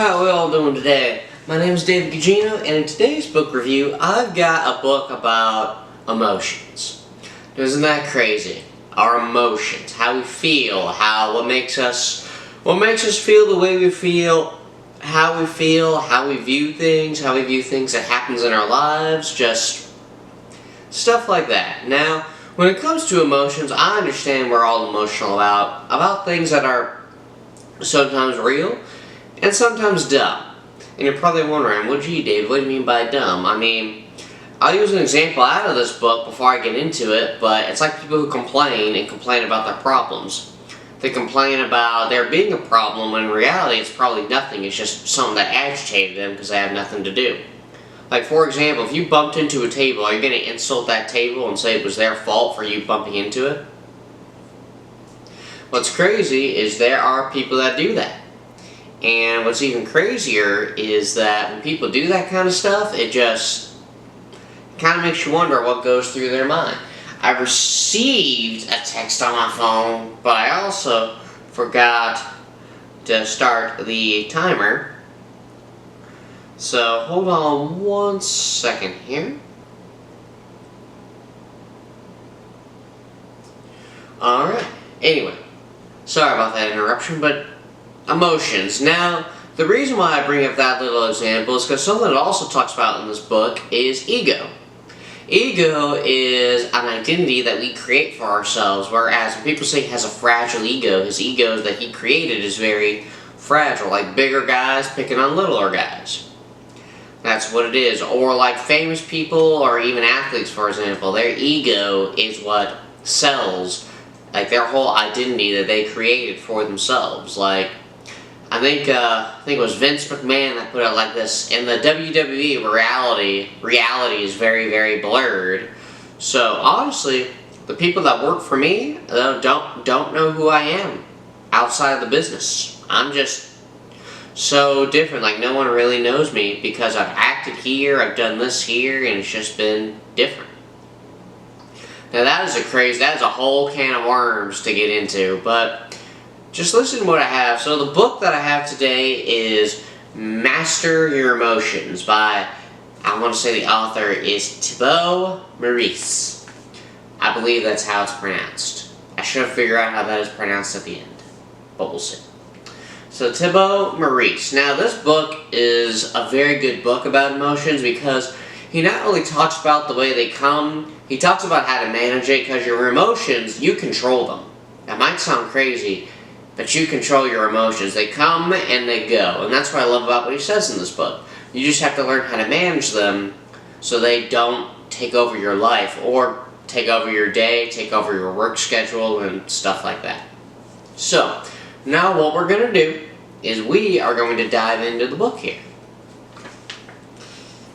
How are we all doing today? My name is David Gugino, and in today's book review, I've got a book about emotions. Isn't that crazy? Our emotions, how we feel, what makes us feel the way we feel, how we view things that happens in our lives, just stuff like that. Now, when it comes to emotions, I understand we're all emotional about things that are sometimes real and sometimes dumb. And you're probably wondering, well, gee, Dave, what do you mean by dumb? I mean, I'll use an example out of this book before I get into it, but it's like people who complain about their problems. They complain about there being a problem when in reality it's probably nothing. It's just something that agitated them because they have nothing to do. Like, for example, if you bumped into a table, are you going to insult that table and say it was their fault for you bumping into it? What's crazy is there are people that do that. And what's even crazier is that when people do that kind of stuff, it just kind of makes you wonder what goes through their mind. I received a text on my phone, but I also forgot to start the timer. So hold on one second here. Alright, anyway, sorry about that interruption, but emotions. Now, the reason why I bring up that little example is because something that also talks about in this book is ego. Ego is an identity that we create for ourselves, whereas when people say he has a fragile ego, his ego that he created is very fragile, like bigger guys picking on littler guys. That's what it is. Or like famous people or even athletes, for example, their ego is what sells, like their whole identity that they created for themselves. Like, I think it was Vince McMahon that put it like this: in the WWE, reality is very, very blurred. So honestly, the people that work for me don't know who I am outside of the business. I'm just so different. Like, no one really knows me because I've acted here, I've done this here, and it's just been different. Now that is a whole can of worms to get into, but just listen to what I have. So the book that I have today is Master Your Emotions by, I want to say the author is Thibaut Maurice. I believe that's how it's pronounced. I should have figured out how that is pronounced at the end, but we'll see. So Thibaut Maurice. Now this book is a very good book about emotions because he not only talks about the way they come, he talks about how to manage it, because your emotions, you control them. That might sound crazy, but you control your emotions. They come and they go. And that's what I love about what he says in this book. You just have to learn how to manage them so they don't take over your life or take over your day, take over your work schedule, and stuff like that. So, now what we're going to do is we are going to dive into the book here.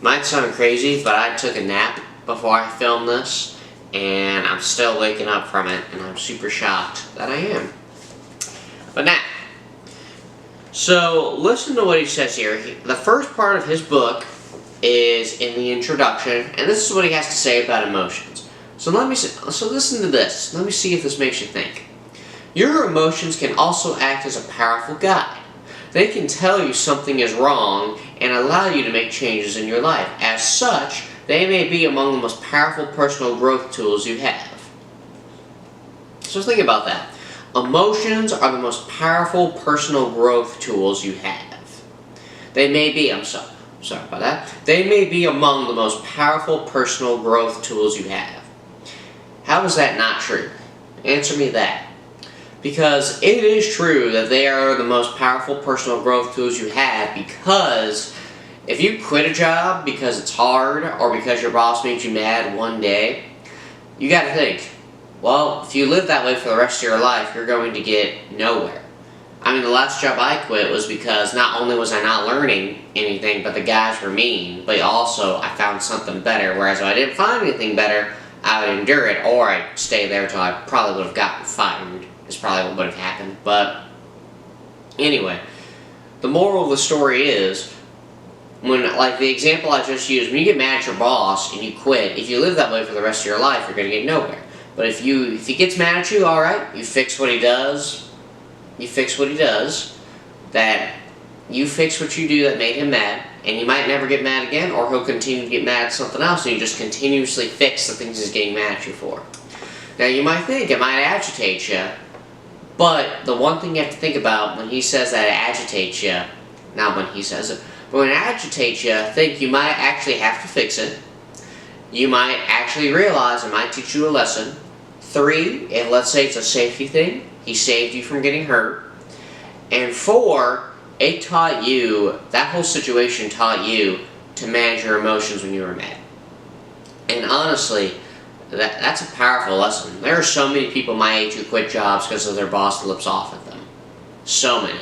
Might sound crazy, but I took a nap before I filmed this, and I'm still waking up from it, and I'm super shocked that I am. But now, so listen to what he says here. The first part of his book is in the introduction, and this is what he has to say about emotions. So listen to this. Let me see if this makes you think. Your emotions can also act as a powerful guide. They can tell you something is wrong and allow you to make changes in your life. As such, they may be among the most powerful personal growth tools you have. So think about that. Emotions are the most powerful personal growth tools you have. They may be, sorry about that. They may be among the most powerful personal growth tools you have. How is that not true? Answer me that. Because it is true that they are the most powerful personal growth tools you have, because if you quit a job because it's hard or because your boss made you mad one day, you gotta think, well, if you live that way for the rest of your life, you're going to get nowhere. I mean, the last job I quit was because not only was I not learning anything, but the guys were mean, but also I found something better, whereas if I didn't find anything better, I would endure it, or I'd stay there until I probably would have gotten fired. Is probably what would have happened. But anyway, the moral of the story is, when, like the example I just used, when you get mad at your boss and you quit, if you live that way for the rest of your life, you're going to get nowhere. But if he gets mad at you, alright, you fix what he does, that you fix what you do that made him mad, and you might never get mad again, or he'll continue to get mad at something else, and you just continuously fix the things he's getting mad at you for. Now, you might think it might agitate you, but the one thing you have to think about when he says that it agitates you, not when he says it, but when it agitates you, think you might actually have to fix it. You might actually realize it might teach you a lesson. 3, if let's say it's a safety thing, he saved you from getting hurt. And 4, it taught you, that whole situation taught you to manage your emotions when you were mad. And honestly, that's a powerful lesson. There are so many people my age who quit jobs because of their boss flips off at them. So many.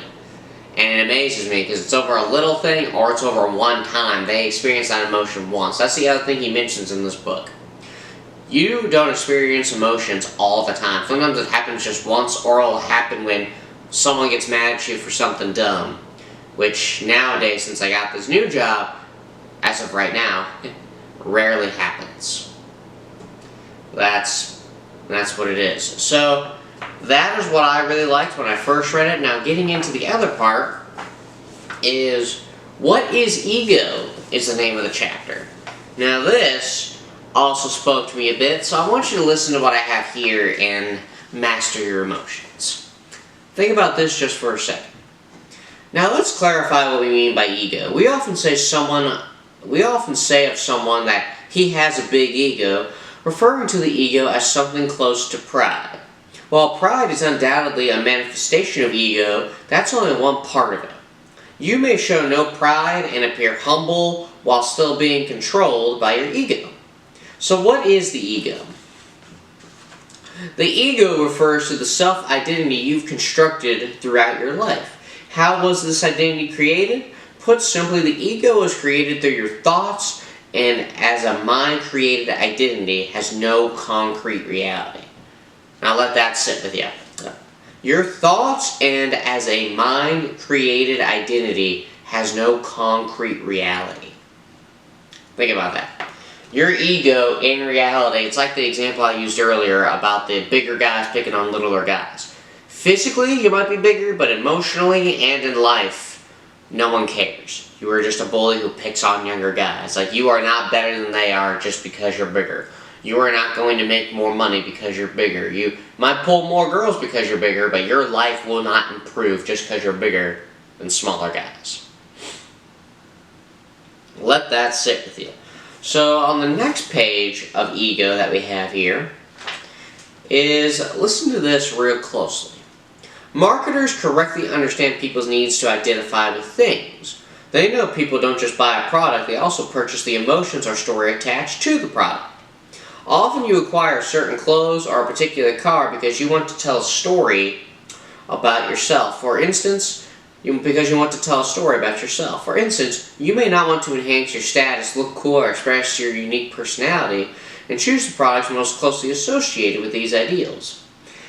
And it amazes me because it's over a little thing or it's over one time. They experience that emotion once. That's the other thing he mentions in this book. You don't experience emotions all the time. Sometimes it happens just once, or it'll happen when someone gets mad at you for something dumb. Which nowadays, since I got this new job, as of right now, rarely happens. That's what it is. So, that is what I really liked when I first read it. Now, getting into the other part is, what is ego, is the name of the chapter. Now, this also spoke to me a bit, so I want you to listen to what I have here and master your emotions. Think about this just for a second. Now, let's clarify what we mean by ego. We often say of someone that he has a big ego, referring to the ego as something close to pride. While pride is undoubtedly a manifestation of ego, that's only one part of it. You may show no pride and appear humble while still being controlled by your ego. So what is the ego? The ego refers to the self-identity you've constructed throughout your life. How was this identity created? Put simply, the ego was created through your thoughts, and as a mind-created identity has no concrete reality. Now let that sit with you. Your thoughts and as a mind-created identity has no concrete reality. Think about that. Your ego, in reality, it's like the example I used earlier about the bigger guys picking on littler guys. Physically, you might be bigger, but emotionally and in life, no one cares. You are just a bully who picks on younger guys. Like, you are not better than they are just because you're bigger. You are not going to make more money because you're bigger. You might pull more girls because you're bigger, but your life will not improve just because you're bigger than smaller guys. Let that sit with you. So on the next page of ego that we have here is, listen to this real closely. Marketers correctly understand people's needs to identify with things. They know people don't just buy a product, they also purchase the emotions or story attached to the product. Often you acquire certain clothes or a particular car because you want to tell a story about yourself. For instance, because you want to tell a story about yourself. For instance, you may not want to enhance your status, look cool, or express your unique personality, and choose the products most closely associated with these ideals.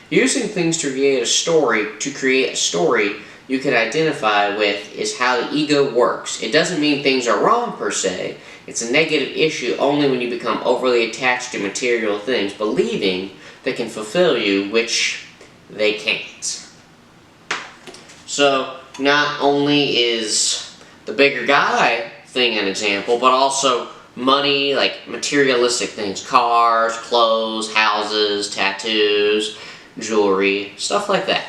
Using things to create a story you can identify with is how the ego works. It doesn't mean things are wrong per se. It's a negative issue only when you become overly attached to material things, believing they can fulfill you, which they can't. So, not only is the bigger guy thing an example, but also money, like materialistic things, cars, clothes, houses, tattoos, jewelry, stuff like that.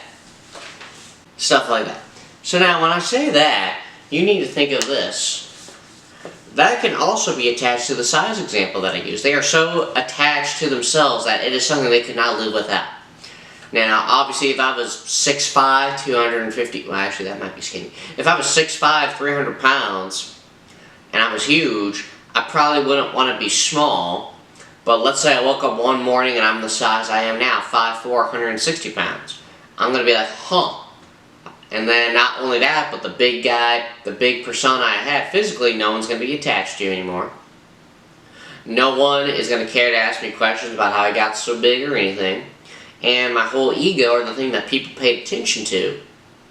Stuff like that. So now when I say that, you need to think of this. That can also be attached to the size example that I used. They are so attached to themselves that it is something they could not live without. Now, obviously, if I was 6'5", 250, well, actually, that might be skinny. If I was 6'5", 300 pounds, and I was huge, I probably wouldn't want to be small. But let's say I woke up one morning and I'm the size I am now, 5'4", 160 pounds. I'm going to be like, huh. And then not only that, but the big guy, the big persona I have physically, no one's going to be attached to anymore. No one is going to care to ask me questions about how I got so big or anything. And my whole ego, or the thing that people paid attention to,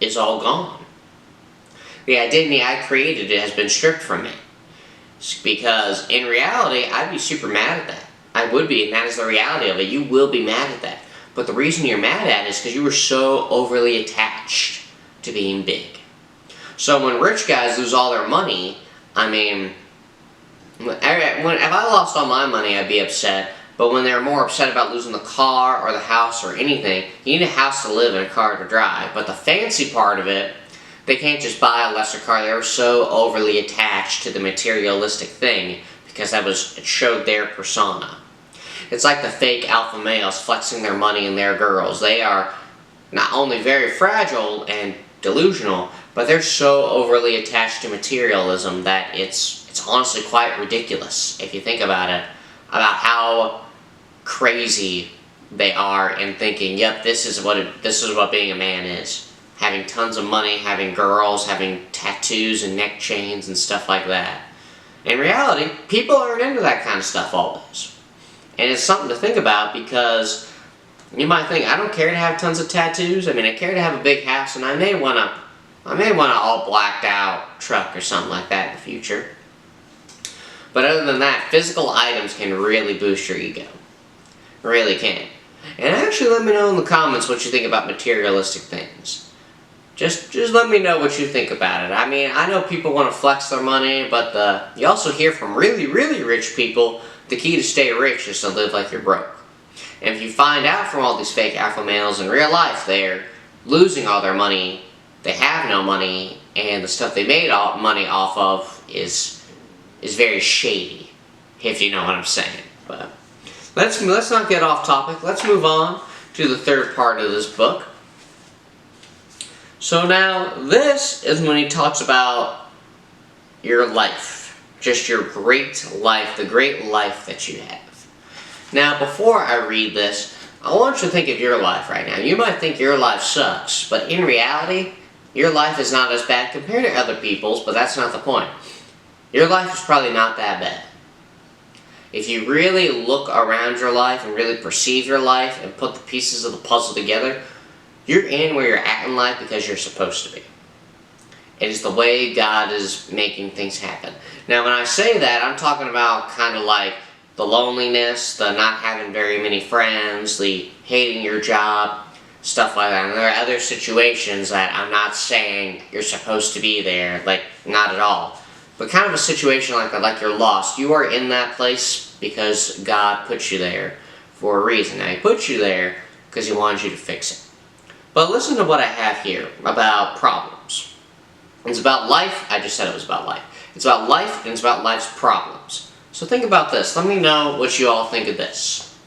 is all gone. The identity I created has been stripped from me. Because in reality, I'd be super mad at that. I would be, and that is the reality of it. You will be mad at that. But the reason you're mad at it is because you were so overly attached to being big. So when rich guys lose all their money, I mean, if I lost all my money, I'd be upset. But when they're more upset about losing the car or the house or anything, you need a house to live and a car to drive. But the fancy part of it, they can't just buy a lesser car. They were so overly attached to the materialistic thing because it showed their persona. It's like the fake alpha males flexing their money and their girls. They are not only very fragile and delusional, but they're so overly attached to materialism that it's honestly quite ridiculous if you think about it, about how crazy they are in thinking, yep, this is what being a man is. Having tons of money, having girls, having tattoos and neck chains and stuff like that. In reality, people aren't into that kind of stuff always. And it's something to think about because you might think, I don't care to have tons of tattoos. I mean, I care to have a big house, and I may want an all blacked out truck or something like that in the future. But other than that, physical items can really boost your ego. Really can. And actually let me know in the comments what you think about materialistic things. Just let me know what you think about it. I mean, I know people want to flex their money, but you also hear from really, really rich people, the key to stay rich is to live like you're broke. And if you find out from all these fake alpha males in real life, they're losing all their money, they have no money, and the stuff they made all money off of is very shady, if you know what I'm saying. But let's not get off topic. Let's move on to the third part of this book. So now, this is when he talks about your life. Just your great life, the great life that you have. Now, before I read this, I want you to think of your life right now. You might think your life sucks, but in reality, your life is not as bad compared to other people's, but that's not the point. Your life is probably not that bad. If you really look around your life and really perceive your life and put the pieces of the puzzle together, you're in where you're at in life because you're supposed to be. It is the way God is making things happen. Now, when I say that, I'm talking about kind of like the loneliness, the not having very many friends, the hating your job, stuff like that. And there are other situations that I'm not saying you're supposed to be there, like, not at all. But kind of a situation like you're lost. You are in that place because God put you there for a reason. Now, He put you there because He wanted you to fix it. But listen to what I have here about problems. It's about life. I just said it was about life. It's about life, and it's about life's problems. So think about this. Let me know what you all think of this.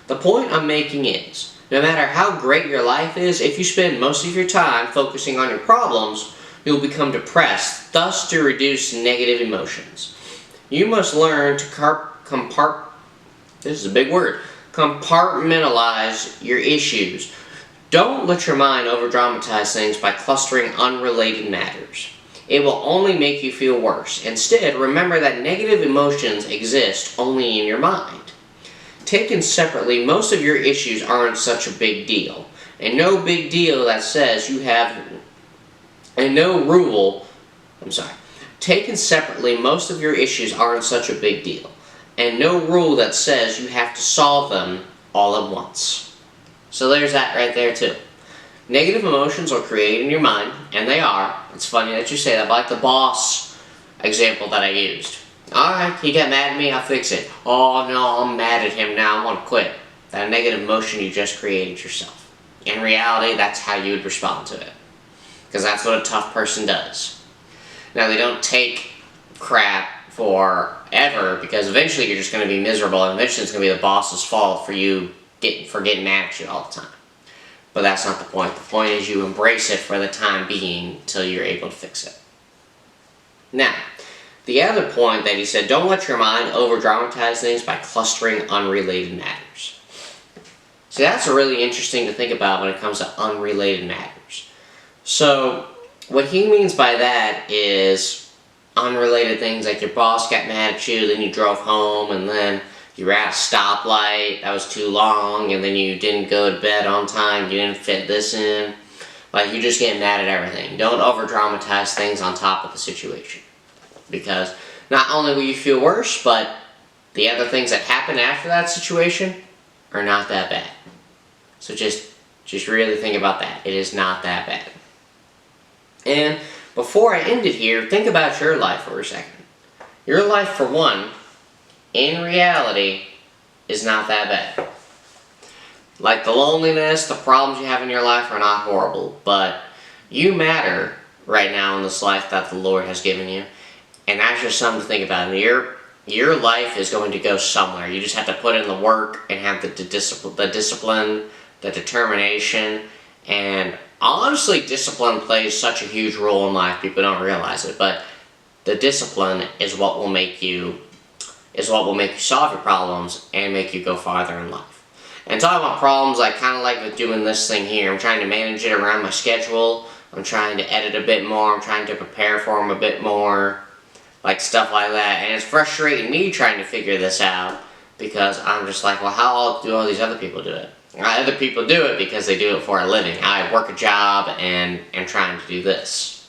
The point I'm making is, no matter how great your life is, if you spend most of your time focusing on your problems, you'll become depressed, thus to reduce negative emotions. You must learn to this is a big word, compartmentalize your issues. Don't let your mind over-dramatize things by clustering unrelated matters. It will only make you feel worse. Instead, remember that negative emotions exist only in your mind. Taken separately, most of your issues aren't such a big deal. And no big deal that says you have... And no rule... Taken separately, most of your issues aren't such a big deal. And no rule that says you have to solve them all at once. So there's that right there too. Negative emotions are created in your mind, and they are. It's funny that you say that, like the boss example that I used. Alright, he got mad at me, I'll fix it. Oh no, I'm mad at him now, I want to quit. That negative emotion you just created yourself. In reality, that's how you would respond to it. Because that's what a tough person does. Now, they don't take crap forever, because eventually you're just going to be miserable, and eventually it's going to be the boss's fault for getting mad at you all the time. But that's not the point. The point is you embrace it for the time being until you're able to fix it. Now, the other point that he said, don't let your mind over-dramatize things by clustering unrelated matters. See, that's really interesting to think about when it comes to unrelated matters. So, what he means by that is unrelated things like your boss got mad at you, then you drove home, and then you were at a stoplight, that was too long, and then you didn't go to bed on time, you didn't fit this in. Like, you just get mad at everything. Don't over-dramatize things on top of the situation. Because not only will you feel worse, but the other things that happen after that situation are not that bad. So just really think about that. It is not that bad. And before I end it here, think about your life for a second. Your life, for one, in reality, is not that bad. Like, the loneliness, the problems you have in your life are not horrible, but you matter right now in this life that the Lord has given you, and that's just something to think about. Your life is going to go somewhere. You just have to put in the work and have the discipline, the determination, and honestly, discipline plays such a huge role in life. People don't realize it, but the discipline is what will make you solve your problems and make you go farther in life. And talking about problems, I kind of like with doing this thing here. I'm trying to manage it around my schedule. I'm trying to edit a bit more. I'm trying to prepare for them a bit more. Like stuff like that. And it's frustrating me trying to figure this out because I'm just like, well, how do all these other people do it? Other people do it because they do it for a living. I work a job and am trying to do this.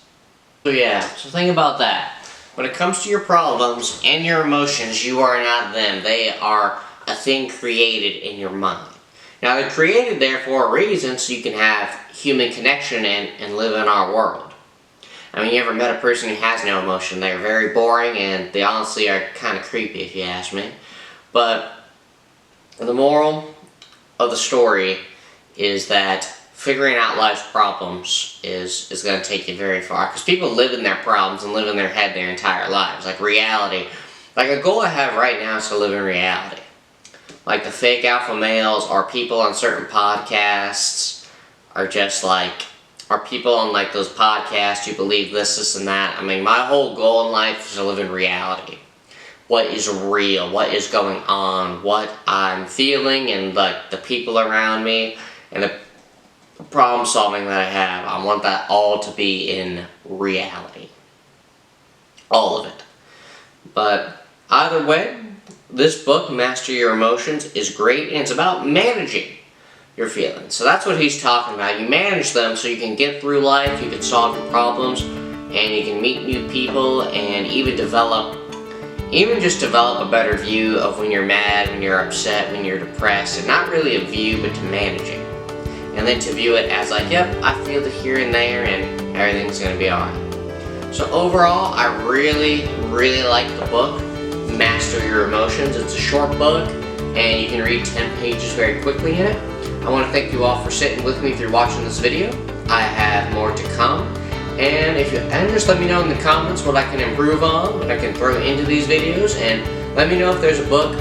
So yeah, so think about that. When it comes to your problems and your emotions, you are not them. They are a thing created in your mind. Now, they're created there for a reason, so you can have human connection and live in our world. I mean, you ever met a person who has no emotion? They're very boring, and they honestly are kind of creepy, if you ask me. But the moral of the story is that figuring out life's problems is going to take you very far. Because people live in their problems and live in their head their entire lives. Like reality. Like a goal I have right now is to live in reality. Like the fake alpha males or people on certain podcasts are just like, are people on like those podcasts who believe this, and that. I mean, my whole goal in life is to live in reality. What is real, what is going on, what I'm feeling, and like the people around me, and the problem solving that I have. I want that all to be in reality. All of it. But either way, this book, Master Your Emotions, is great, and it's about managing your feelings. So that's what he's talking about. You manage them so you can get through life, you can solve your problems, and you can meet new people, and even just develop a better view of when you're mad, when you're upset, when you're depressed, and not really a view, but to manage it. And then to view it as like, yep, I feel it here and there, and everything's going to be alright. So overall, I really, really like the book, Master Your Emotions. It's a short book, and you can read 10 pages very quickly in it. I want to thank you all for sitting with me through watching this video. I have more to come, and just let me know in the comments what I can improve on, what I can throw into these videos, and let me know if there's a book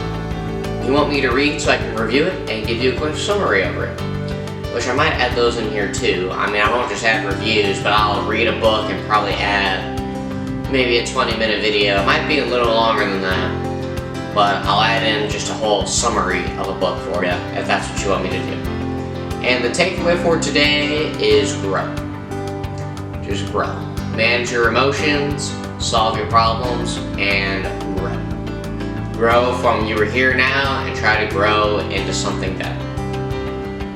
you want me to read so I can review it and give you a quick summary over it. Which I might add those in here too. I mean, I won't just add reviews, but I'll read a book and probably add maybe a 20-minute video. It might be a little longer than that, but I'll add in just a whole summary of a book for you, if that's what you want me to do. And the takeaway for today is grow. Just grow. Manage your emotions, solve your problems, and grow. Grow from you are here now and try to grow into something better.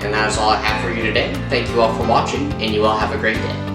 And that is all I have for you today. Thank you all for watching, and you all have a great day.